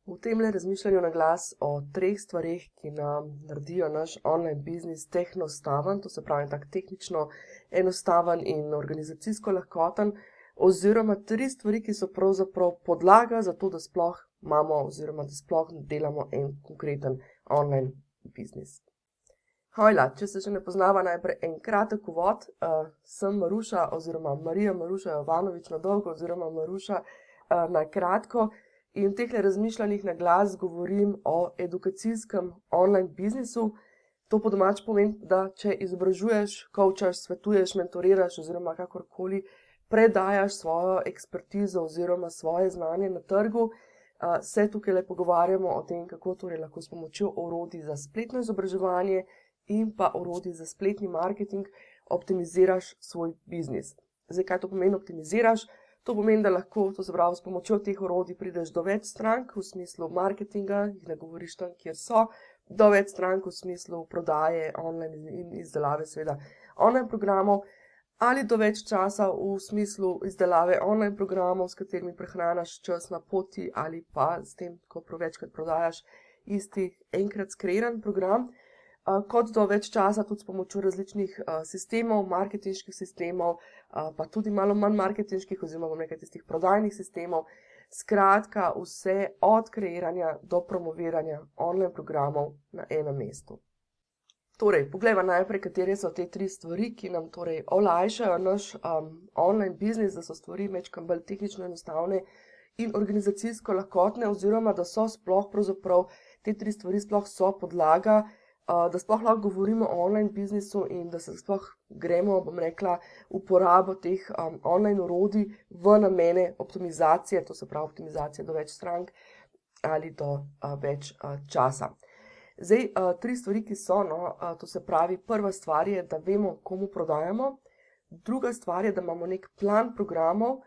V temle razmišljanju na glas o 3 stvareh, ki nam naredijo naš online biznis tehnostaven, to se pravi tak tehnično enostaven in organizacijsko lahkoten, oziroma 3 stvari, ki so pravzaprav podlaga za to, da sploh imamo oziroma da sploh delamo en konkreten online biznis. Hojla, če se še ne poznava, najprej en kratek uvod. Sem Maruša oziroma Marija Maruša Jovanovič na dolgo oziroma Maruša na kratko. In v teh razmišljanjih na glas govorim o edukacijskem online biznisu. To po domač pomeni, da če izobražuješ, coachaš, svetuješ, mentoriraš oziroma kakorkoli predajaš svojo ekspertizo oziroma svoje znanje na trgu, se tukaj le pogovarjamo o tem, kako torej lahko s pomočjo orodij za spletno izobraževanje in pa orodij za spletni marketing optimiziraš svoj biznis. Zdaj, kaj to pomeni optimiziraš? To pomeni, da lahko, to se pravi, s pomočjo teh orodij prideš do več strank v smislu marketinga, jih nagovoriš tam, kjer so, do več strank v smislu prodaje online in izdelave seveda online programov, ali do več časa v smislu izdelave online programov, s katerimi prehranaš čas na poti ali pa s tem, ko večkrat prodajaš isti enkrat skreiran program, kot do več časa tudi s pomočjo različnih sistemov, marketinških sistemov, pa tudi malo manj marketinških oziroma bom rekel tistih prodajnih sistemov. Skratka, vse od kreiranja do promoviranja online programov na enem mestu. Torej, poglejva najprej, katere so te 3 stvari, ki nam torej olajšajo naš online biznis, da so stvari majčkeno bolj tehnično enostavne in organizacijsko lahkotne, oziroma da so sploh pravzaprav te 3 stvari sploh so podlaga, da sploh lahko govorimo o online biznisu in da se sploh gremo, bom rekla, uporabo teh online orodij v namene optimizacije, to se pravi optimizacije do več strank ali do več časa. Zdaj, 3 stvari, ki so, to se pravi, prva stvar je, da vemo, komu prodajamo, druga stvar je, da imamo nek plan programov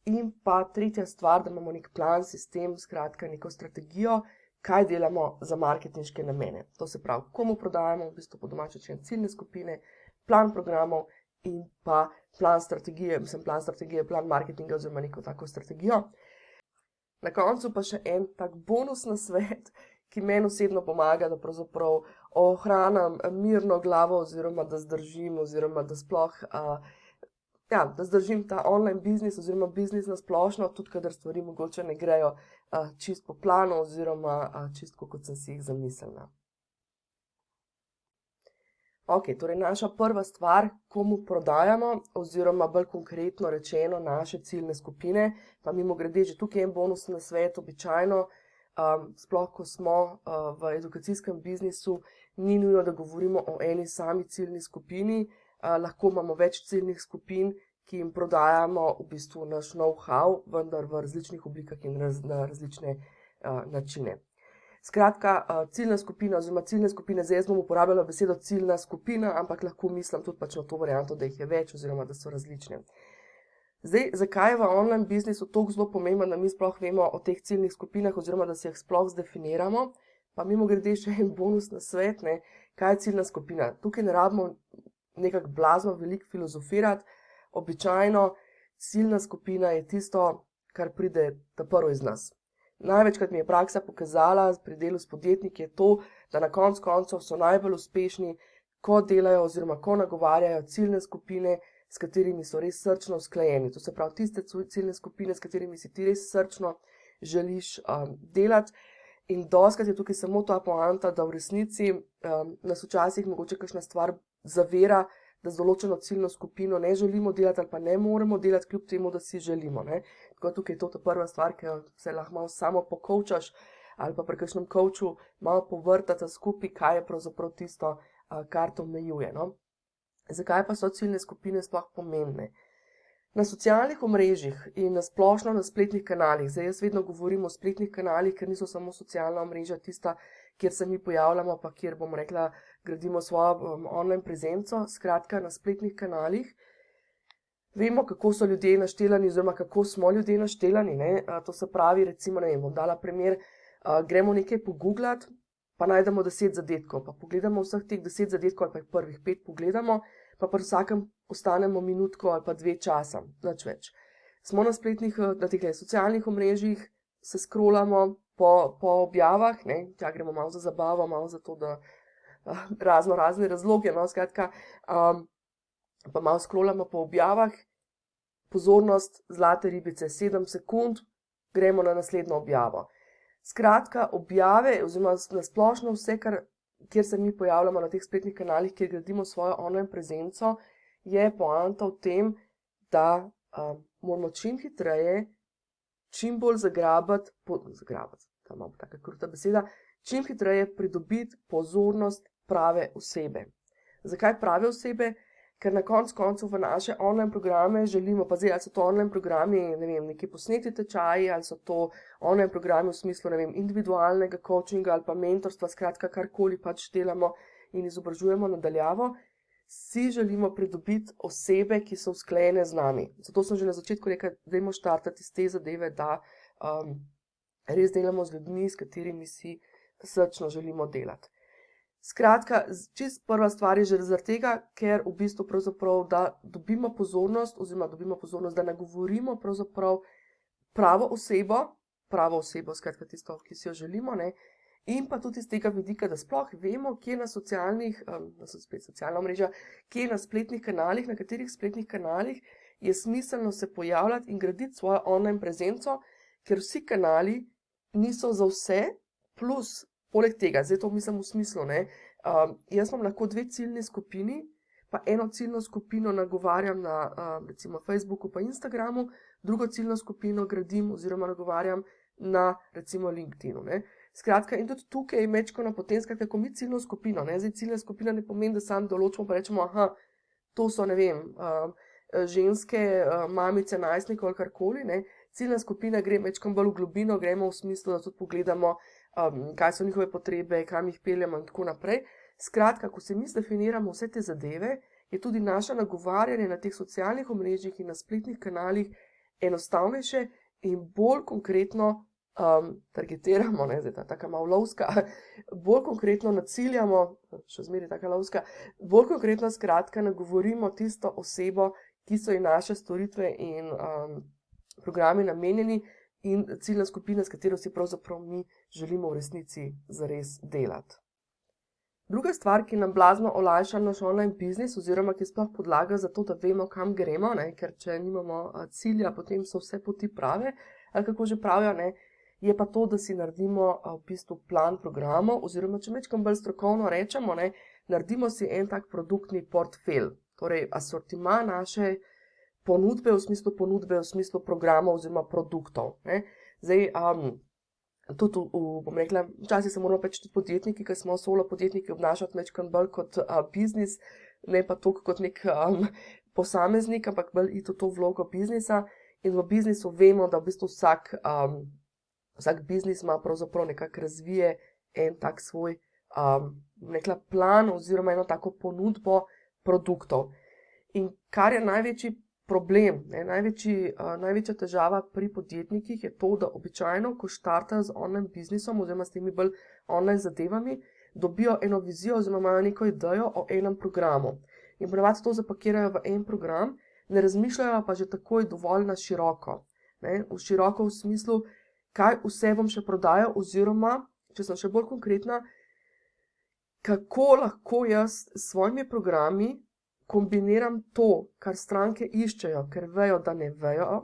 in pa tretja stvar, da imamo nek plan, sistem, skratka neko strategijo, kaj delamo za marketinške namene. To se pravi, komu prodajamo, v bistvu po domače rečeno ciljne skupine, plan programov in pa plan strategije, plan marketinga oziroma neko tako strategijo. Na koncu pa še en tak bonus nasvet, ki meni osebno pomaga, da pravzaprav ohranim mirno glavo oziroma da zdržim oziroma da sploh da zdržim ta online biznis oziroma biznis na splošno, tudi kadar stvari mogoče ne grejo čist po planu oziroma čisto, kot sem si jih zamislila. Ok, torej naša prva stvar, komu prodajamo oziroma bolj konkretno rečeno naše ciljne skupine, pa mimogrede že tukaj en bonus nasvet, običajno, sploh ko smo v edukacijskem biznisu, ni nujno, da govorimo o eni sami ciljni skupini, lahko imamo več ciljnih skupin, ki jim prodajamo v bistvu naš know-how, vendar v različnih oblikah in na različne načine. Skratka, ciljna skupina oziroma ciljne skupine, zdaj jaz bom uporabljala besedo ciljna skupina, ampak lahko mislim tudi pač na to varianto, da jih je več oziroma da so različne. Zdaj, zakaj je v online biznisu toliko zelo pomembno, da mi sploh vemo o teh ciljnih skupinah oziroma da se jih sploh zdefiniramo, pa mimogrede še en bonus nasvet, kaj je ciljna skupina. Tukaj ne rabimo nekako blazno veliko filozofirati, običajno ciljna skupina je tisto, kar pride ta prvo iz nas. Največkrat mi je praksa pokazala pri delu s podjetniki je to, da na koncu koncev so najbolj uspešni, ko delajo oziroma ko nagovarjajo ciljne skupine, s katerimi so res srčno usklajeni. To se pravi tiste ciljne skupine, s katerimi si ti res srčno želiš delati. In dostikrat je tukaj samo ta poanta, da v resnici nas včasih mogoče kakšna stvar zavira, da z določeno ciljno skupino ne želimo delati ali pa ne moremo delati, kljub temu, da si želimo. Tako tukaj je to ta prva stvar, ki se lahko malo samo pokovčaš ali pa pri kakšnem coachu malo povrtata skupaj, kaj je pravzaprav tisto, kar te omejuje. Zakaj pa so ciljne skupine sploh pomembne? Na socialnih omrežjih in na splošno na spletnih kanalih, zdaj jaz vedno govorim o spletnih kanalih, ker niso samo socialna omrežja tista, kjer se mi pojavljamo, pa kjer, bom rekla, gradimo svojo online prezenco, skratka na spletnih kanalih. Vemo, kako so ljudje naštelani oziroma kako smo ljudje naštelani, to se pravi, recimo, bom dala primer, gremo nekaj pogooglati, pa najdemo 10 zadetkov, pa pogledamo vseh teh 10 zadetkov ali pa jih prvih 5 pogledamo, pa pri vsakem ostanemo minutko ali pa 2 časa, nič več. Smo na spletnih, na teh socialnih omrežjih, se scrollamo, po objavah, ne, tja gremo malo za zabavo, malo za to, da razne razloge, no, skratka, pa malo scrollamo po objavah, pozornost, zlate ribice, 7 sekund, gremo na naslednjo objavo. Skratka, objave, oziroma nasplošno vse, kjer se mi pojavljamo na teh spletnih kanalih, kjer gradimo svojo online prezenco, je poanta v tem, da moramo čim hitreje, čim bolj zagrabiti, ta malo taka kruta beseda, čim hitreje pridobiti pozornost prave osebe. Zakaj prave osebe? Ker na koncu v naše online programe želimo, pa zdaj, ali so to online programi, ne vem, neki posneti tečaji, ali so to online programi v smislu, ne vem, individualnega coachinga ali pa mentorstva, skratka, karkoli pač delamo in izobražujemo nadaljavo, si želimo pridobiti osebe, ki so usklajene z nami. Zato sem že na začetku rekla, dajmo štartati iz te zadeve, da res delamo z ljudmi, s katerimi si srčno želimo delati. Skratka, čist prva stvar je že zaradi tega, ker v bistvu pravzaprav, da dobimo pozornost, da nagovorimo pravzaprav pravo osebo, skratka tisto, ki si jo želimo, ne, in pa tudi iz tega vidika, da sploh vemo, kje na socialna omrežja, kje na spletnih kanalih, na katerih spletnih kanalih je smiselno se pojavljati in graditi svojo online prezenco, ker vsi kanali niso za vse, plus poleg tega, zdaj to mislim v smislu, ne, jaz imam lahko 2 ciljni skupini, pa eno ciljno skupino nagovarjam na recimo Facebooku pa Instagramu, drugo ciljno skupino gradim oziroma nagovarjam na recimo LinkedInu, ne. Skratka, in tudi tukaj mečkano potem, skratka, ko mi ciljno skupino, ne, zdaj ciljna skupina ne pomeni, da sam določimo pa rečemo, aha, to so, ne vem, ženske, mamice, najstnikov ali karkoli, ne, ciljna skupina gre mečkano bolj v globino, gremo v smislu, da tudi pogledamo, kaj so njihove potrebe, kam jih peljemo in tako naprej. Skratka, ko se mi definiramo vse te zadeve, je tudi naše nagovarjanje na teh socialnih omrežjih in na spletnih kanalih enostavnejše in bolj konkretno targetiramo, ne, zdaj ta taka malo lovska, bolj konkretno naciljamo, še zmeraj taka lovska, bolj konkretno skratka nagovorimo tisto osebo, ki so ji naše storitve in programi namenjeni, in ciljna skupina, s katero si pravzaprav mi želimo v resnici zares delati. Druga stvar, ki nam blazno olajša naš online biznis, oziroma ki je sploh podlaga za to, da vemo, kam gremo, ne, ker če nimamo cilja, potem so vse poti prave, ali kako že pravijo, ne, je pa to, da si naredimo v bistvu plan programov, oziroma če mečkam bolj strokovno rečemo, ne, naredimo si en tak produktni portfelj, torej asortima naše ponudbe v smislu programov oziroma produktov, ne. Zdaj, tudi bom rekla, včasih se moramo pač tudi podjetniki, ki smo solo podjetniki, obnašati mečkam bolj kot biznis, ne pa toliko kot nek posameznik, ampak bolj iti v to vlogo biznisa, in v biznisu vemo, da v bistvu vsak biznis ima pravzaprav nekako razvije en tak svoj, rekla, plan oziroma eno tako ponudbo produktov. In kar je največji problem, ne, največja težava pri podjetnikih je to, da običajno, ko štartajo z online biznisom oziroma s temi bolj online zadevami, dobijo eno vizijo oziroma imajo neko idejo o enem programu. In ponavadi to zapakirajo v en program, ne razmišljajo pa že takoj dovolj na široko. Ne, v široko v smislu, kaj vse bom še prodajal, oziroma, če sem še bolj konkretna, kako lahko jaz s svojimi programi kombiniram to, kar stranke iščejo, ker vejo, da ne vejo,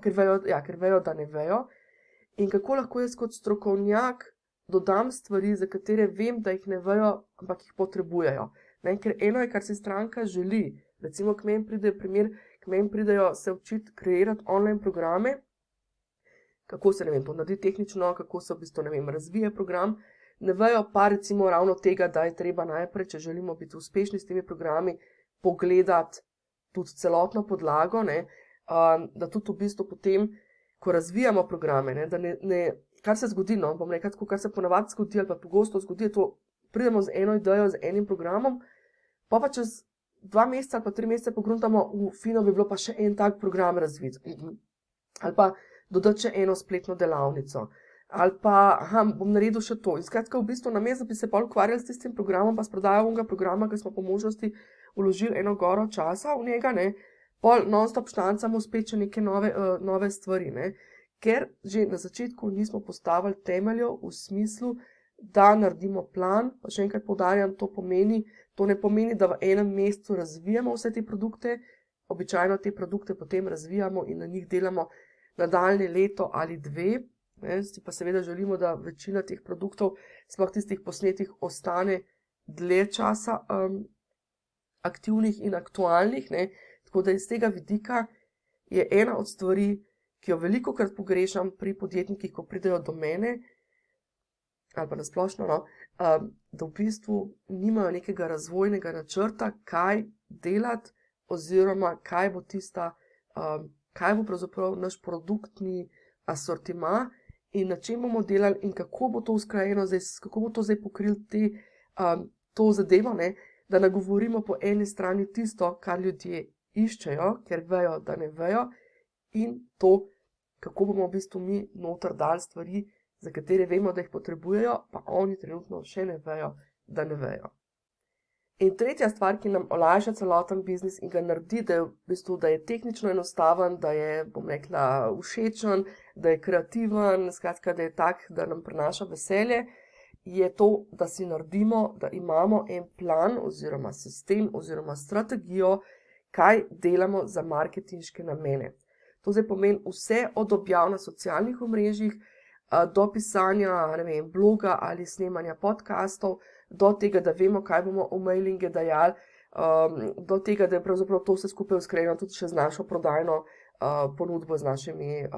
in kako lahko jaz kot strokovnjak dodam stvari, za katere vem, da jih ne vejo, ampak jih potrebujejo. Ne, ker eno je, kar si stranka želi. Recimo, k meni pridejo se učiti kreirati online programe, kako se, ne vem, to naredi tehnično, kako se v bistvu, ne vem, razvije program, ne vejo pa recimo ravno tega, da je treba najprej, če želimo biti uspešni s temi programi, pogledati tudi celotno podlago, ne, da tudi v bistvu potem, ko razvijamo programe, ne, da ne, kar se zgodi, no, bom rekla tako, kar se ponavadi zgodi ali pa pogosto zgodi, to pridemo z eno idejo, z enim programom, pa čez 2 meseca ali pa 3 mesece pogruntamo, fino bi bilo pa še en tak program razviti. Ali pa dodati še eno spletno delavnico. Ali pa, bom naredil še to. In skratka, v bistvu namesto, da bi se bolj ukvarjali s tistim programom, pa s prodajo onega programa, ki smo po možnosti vložili eno goro časa v njega, ne, pol non-stop štancamo spet še neke nove stvari, ne. ker že na začetku nismo postavili temeljev v smislu, da naredimo plan, pa še enkrat poudarjam, to ne pomeni, da v enem mesecu razvijamo vse te produkte, običajno te produkte potem razvijamo in na njih delamo nadaljnje leto ali dve, si pa seveda želimo, da večina teh produktov, sploh tistih posnetih, ostane dlje časa aktivnih in aktualnih, tako da iz tega vidika je ena od stvari, ki jo velikokrat pogrešam pri podjetnikih, ko pridejo do mene, ali pa nasplošno, da v bistvu nimajo nekega razvojnega načrta, kaj delati, oziroma kaj bo kaj bo pravzaprav naš produktni asortima in na čem bomo delali in kako bo to usklajeno, kako bo to zdaj pokril to zadevo, da ne govorimo po eni strani tisto, kar ljudje iščejo, ker vejo, da ne vejo, in to, kako bomo v bistvu mi noter dali stvari, za katere vemo, da jih potrebujejo, pa oni trenutno še ne vejo, da ne vejo. In tretja stvar, ki nam olajša celoten biznis in ga naredi, da je tehnično enostaven, da je, bom rekla, všečen, da je kreativen, skratka, da je tak, da nam prinaša veselje, je to, da si naredimo, da imamo en plan oziroma sistem oziroma strategijo, kaj delamo za marketinške namene. To zdaj pomeni vse od objav na socialnih omrežjih, do pisanja, bloga ali snemanja podcastov, do tega, da vemo, kaj bomo v mailinge dajali, do tega, da je pravzaprav to vse skupaj usklajeno tudi še z našo prodajno ponudbo, z našimi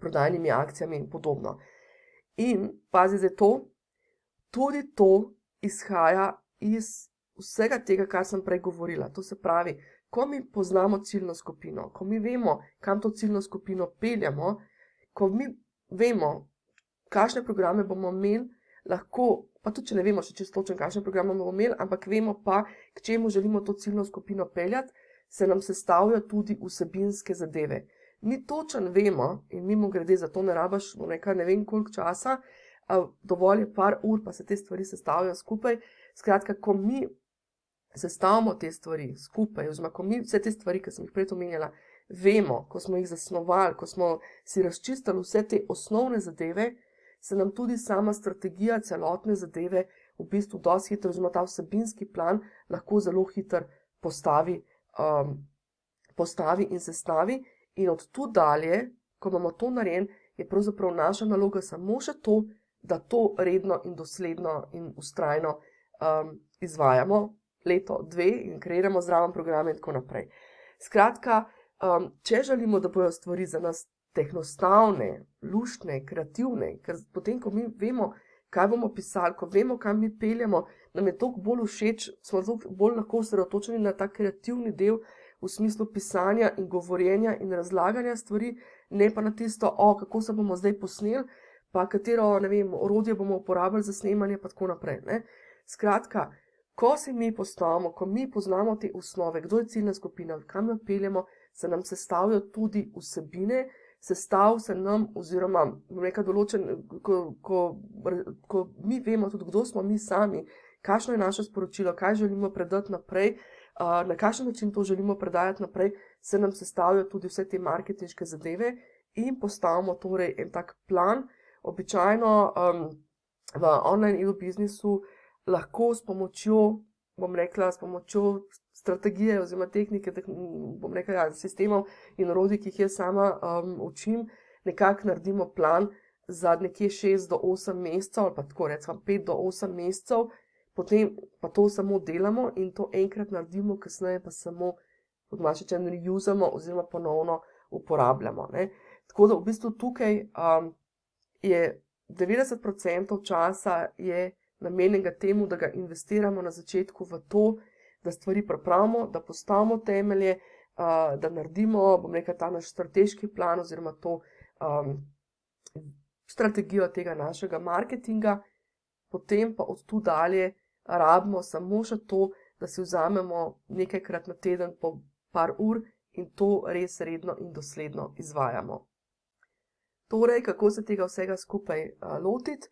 prodajnimi akcijami in podobno. In pazi zdaj tudi to izhaja iz vsega tega, kar sem prej govorila. To se pravi, ko mi poznamo ciljno skupino, ko mi vemo, kam to ciljno skupino peljemo, ko mi vemo, kakšne programe bomo imeli, lahko, pa tudi če ne vemo še čisto točno, kakšne programe bomo imeli, ampak vemo pa, k čemu želimo to ciljno skupino peljati, se nam sestavljajo tudi vsebinske zadeve. Mi točno vemo, in mimogrede za to ne rabiš, ne vem koliko časa, dovolj je par ur, pa se te stvari sestavljajo skupaj. Skratka, ko mi sestavimo te stvari skupaj, oziroma ko mi vse te stvari, ki sem jih prej omenjala, vemo, ko smo jih zasnovali, ko smo si razčistili vse te osnovne zadeve, se nam tudi sama strategija celotne zadeve v bistvu dosti hitro, oziroma ta vsebinski plan lahko zelo hitro postavi in sestavi. In od tu dalje, ko imamo to narejen, je pravzaprav naša naloga samo še to, da to redno in dosledno in vztrajno izvajamo leto, dve in kreiramo zraven programe in tako naprej. Skratka, če želimo, da bojo stvari za nas tehnostavne, luštne, kreativne, ker potem, ko mi vemo, kaj bomo pisali, ko vemo, kam mi peljemo, nam je toliko bolj všeč, smo toliko bolj lahko osredotočeni na ta kreativni del v smislu pisanja in govorjenja in razlaganja stvari, ne pa na tisto, kako se bomo zdaj posneli, pa katero, orodje bomo uporabili za snemanje, pa tako naprej. Skratka, ko se mi postavimo, ko mi poznamo te osnove, kdo je ciljna skupina, kam jo peljemo, se nam sestavljajo tudi vsebine, sestav se nam, oziroma določen, ko mi vemo tudi, kdo smo mi sami, kakšno je naše sporočilo, kaj želimo predati naprej, na kakšen način to želimo predajati naprej, se nam sestavljajo tudi vse te marketinške zadeve in postavimo torej en tak plan. Običajno v online e-biznisu lahko s pomočjo strategije oziroma tehnike, sistemov in orodij, ki jih jaz sama učim, nekako naredimo plan za nekje 6 do 8 mesecev, ali pa tako recimo 5 do 8 mesecev, potem pa to samo delamo in to enkrat naredimo, kasneje pa samo pod maščečen reusamo oziroma ponovno uporabljamo. Tako da v bistvu tukaj je 90% časa je namenjenega temu, da ga investiramo na začetku v to, da stvari pripravimo, da postavimo temelje, da naredimo, ta naš strateški plan oziroma to strategijo tega našega marketinga, potem pa od tu dalje rabimo samo še to, da si vzamemo nekajkrat na teden po par ur in to res redno in dosledno izvajamo. Torej, kako se tega vsega skupaj lotiti?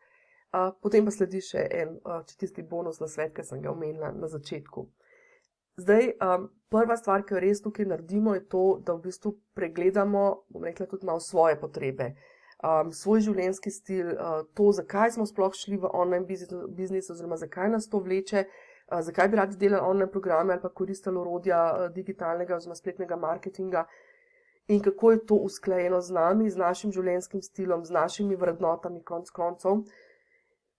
Potem pa sledi še en tisti bonus nasvet, ki sem ga omenila na začetku. Zdaj, prva stvar, ki jo res tukaj naredimo, je to, da v bistvu pregledamo, bom rekla, tudi malo svoje potrebe, svoj življenjski stil, to, zakaj smo sploh šli v online biznis, oziroma zakaj nas to vleče, zakaj bi radi delali online programe ali pa koristili orodja digitalnega oziroma spletnega marketinga in kako je to usklajeno z nami, z našim življenjskim stilom, z našimi vrednotami konec koncev.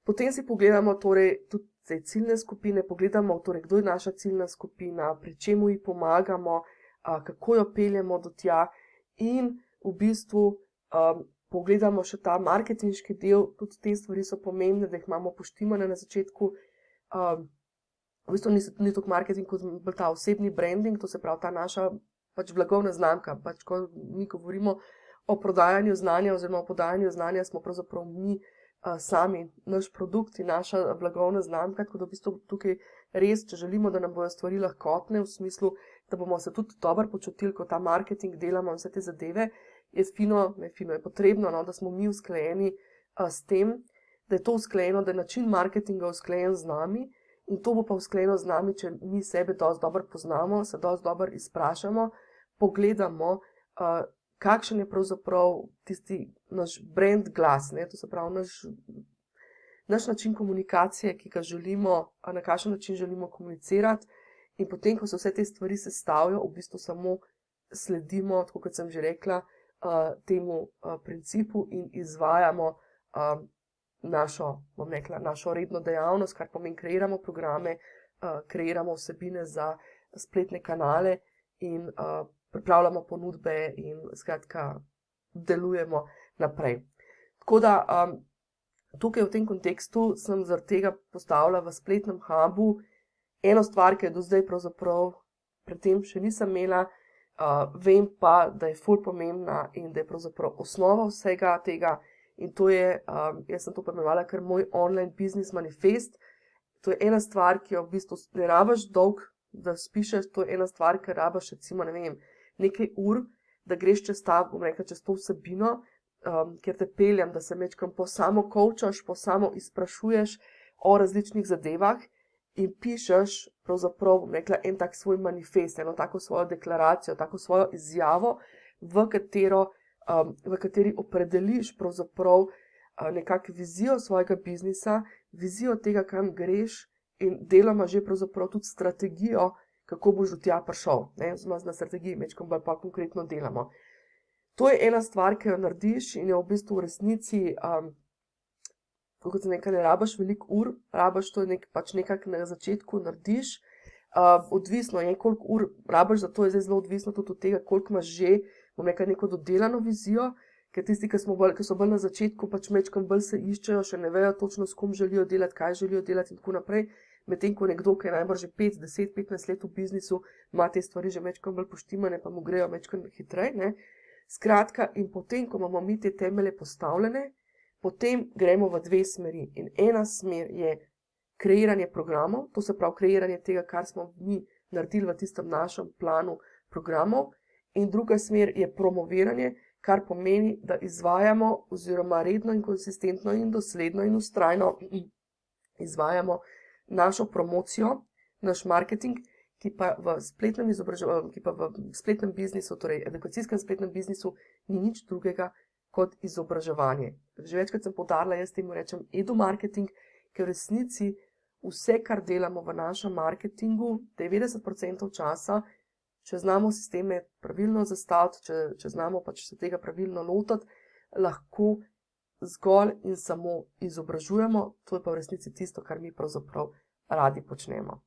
Potem si pogledamo torej tudi ciljne skupine, pogledamo torej, kdo je naša ciljna skupina, pri čemu ji pomagamo, kako jo peljemo do tja in v bistvu pogledamo še ta marketinški del, tudi te stvari so pomembne, da jih imamo poštimane na začetku. V bistvu ni toliko marketing, kot bolj ta osebni branding, to se pravi ta naša pač blagovna znamka, pač ko mi govorimo o prodajanju znanja oziroma o podajanju znanja, smo pravzaprav mi sami, naš produkt in naša blagovna znamka, tako da v bistvu tukaj res, če želimo, da nam bojo stvari lahkotne, v smislu, da bomo se tudi dobro počutili, ko ta marketing delamo in vse te zadeve, je potrebno, no, da smo mi usklajeni s tem, da je to usklajeno, da je način marketinga usklajen z nami in to bo pa usklajeno z nami, če mi sebe dosti dobro poznamo, se dosti dobro izprašamo, pogledamo, kakšen je pravzaprav tisti naš brand glas, ne? To se pravi naš način komunikacije, ki ga želimo, na kakšen način želimo komunicirati in potem, ko se vse te stvari sestavljajo, v bistvu samo sledimo, tako kot sem že rekla, temu principu in izvajamo našo redno dejavnost, kar pomeni kreiramo programe, kreiramo vsebine za spletne kanale in pripravljamo ponudbe in skratka delujemo naprej. Tako da tukaj v tem kontekstu sem zaradi tega postavila v spletnem hubu eno stvar, ki je do zdaj pravzaprav pred tem še nisem imela, vem pa, da je ful pomembna in da je pravzaprav osnova vsega tega in to je, jaz sem to pomenovala kar moj online business manifest. To je ena stvar, ki jo v bistvu ne rabiš dolg, da spišeš, to je ena stvar, ki rabiš recimo, ne vem, nekaj ur, da greš čez to vsebino, kjer te peljem, da se mečkam samo coachaš, samo izprašuješ o različnih zadevah in pišeš pravzaprav, en tak svoj manifest, eno tako svojo deklaracijo, tako svojo izjavo, v kateri opredeliš pravzaprav nekako vizijo svojega biznisa, vizijo tega, kam greš in deloma že pravzaprav tudi strategijo, kako boš do tja prišel, na strategiji mečkam bolj pa konkretno delamo. To je ena stvar, ki jo narediš in je v bistvu v resnici, kot se nekaj ne rabiš veliko ur, rabiš to nekako na začetku narediš, odvisno je, koliko ur rabiš, zato je zdaj zelo odvisno tudi od tega, koliko imaš že, neko dodelano vizijo, ker tisti, ki so bolj na začetku, pač mečkam bolj se iščejo, še ne vejo točno, s kom želijo delati, kaj želijo delati in tako naprej. Medtem ko nekdo, ki je najbrž že 5, 10, 15 let v biznisu, ima te stvari že mečkam bolj poštimane, pa mu grejo mečkam hitreje, ne. Skratka, in potem, ko imamo mi te temelje postavljene, potem gremo v dve smeri. In ena smer je kreiranje programov, to se pravi kreiranje tega, kar smo mi naredili v tistem našem planu programov, in druga smer je promoviranje, kar pomeni, da izvajamo oziroma redno in konsistentno in dosledno in vztrajno izvajamo našo promocijo, naš marketing, ki pa v spletnem biznisu, torej edukacijskem spletnem biznisu, ni nič drugega kot izobraževanje. Že večkrat sem poudarila, jaz temu rečem edu-marketing, ker v resnici vse, kar delamo v našem marketingu, 90% časa, če znamo sisteme pravilno zastaviti, če znamo pač se tega pravilno lotiti, lahko zgolj in samo izobražujemo, to je pa v resnici tisto, kar mi pravzaprav radi počnemo.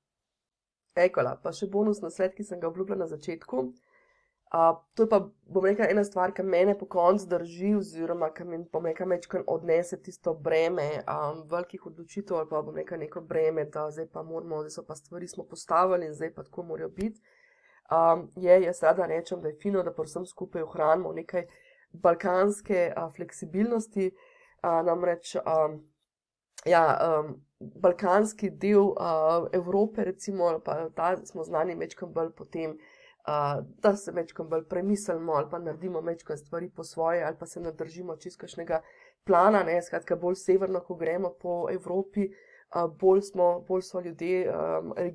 Ekola, pa še bonus nasvet, ki sem ga obljubila na začetku. To je pa, bom rekla, ena stvar, ki mene po koncu drži, oziroma ki mi, bom rekla, mečkaj odnese tisto breme velikih odločitev, ali pa bom rekla neko breme, da zdaj pa moramo, zdaj so pa stvari smo postavili in zdaj pa tako morajo biti. Jaz rada rečem, da je fino, da povsem skupaj ohranimo nekaj balkanske fleksibilnosti, namreč balkanski del Evrope, recimo, pa ta smo znani mečkam bolj potem, da se mečkam bolj premislimo ali pa naredimo mečkam stvari po svoje ali pa se nadržimo čisto kakšnega plana, skratka bolj severno, ko gremo po Evropi, bolj so ljudje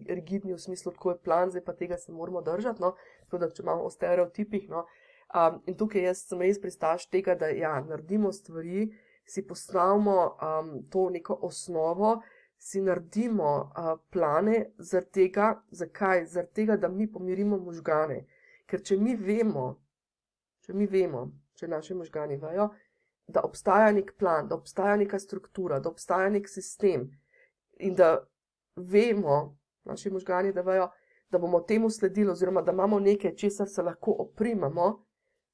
rigidni v smislu, tako je plan, zdaj pa tega se moramo držati, no, tako da če imamo o stereotipih, no. In tukaj jaz sem res pristaš tega, da ja, naredimo stvari, si postavimo to neko osnovo, si naredimo plane zaradi tega, zakaj? Zaradi tega, da mi pomirimo možgane. Ker če mi vemo, če naši možgani vejo, da obstaja nek plan, da obstaja neka struktura, da obstaja nek sistem in da vemo, naši možgani, da vejo, da bomo temu sledili oziroma da imamo nekaj, česar se lahko oprimamo,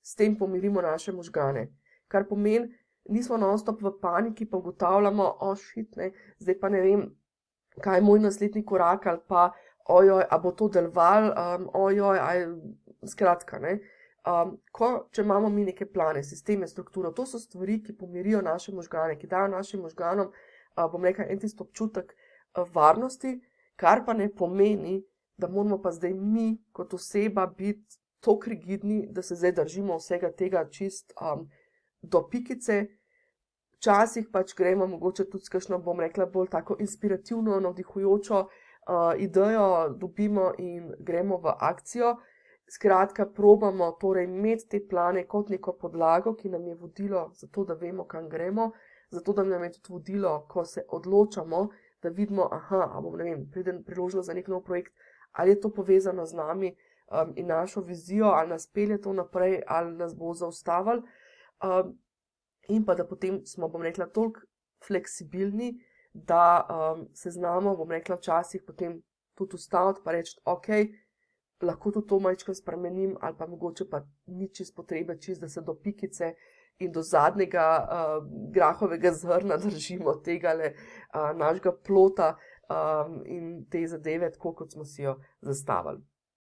s tem pomirimo naše možgane. Kar pomeni, nismo non-stop v paniki, pa ugotavljamo, zdaj pa ne vem, kaj je moj naslednji korak ali pa, a bo to delovalo, skratka, ne. Če imamo mi neke plane, sisteme, strukturo, to so stvari, ki pomirijo naše možgane, ki dajo našim možganom, bom rekla, en tisti občutek varnosti, kar pa ne pomeni, da moramo pa zdaj mi kot oseba biti toliko rigidni, da se zdaj držimo vsega tega čist do pikice. Včasih pač gremo mogoče tudi s kakšno, bom rekla, bolj tako inspirativno, navdihujočo idejo dobimo in gremo v akcijo. Skratka, probamo torej imeti te plane kot neko podlago, ki nam je vodilo za to, da vemo, kam gremo, zato da nam je tudi vodilo, ko se odločamo, da vidimo, pride priložnost za nek nov projekt, ali je to povezano z nami in našo vizijo, ali nas pelje to naprej, ali nas bo zaustavili. In pa da potem smo, bom rekla, toliko fleksibilni, da se znamo, bom rekla, včasih potem tudi ustaviti pa reči, lahko tudi to majčkeno spremenim, ali pa mogoče pa ni čist potrebe, da se do pikice in do zadnjega grahovega zrna držimo tegale našega plota in te zadeve, tako kot smo si jo zastavili.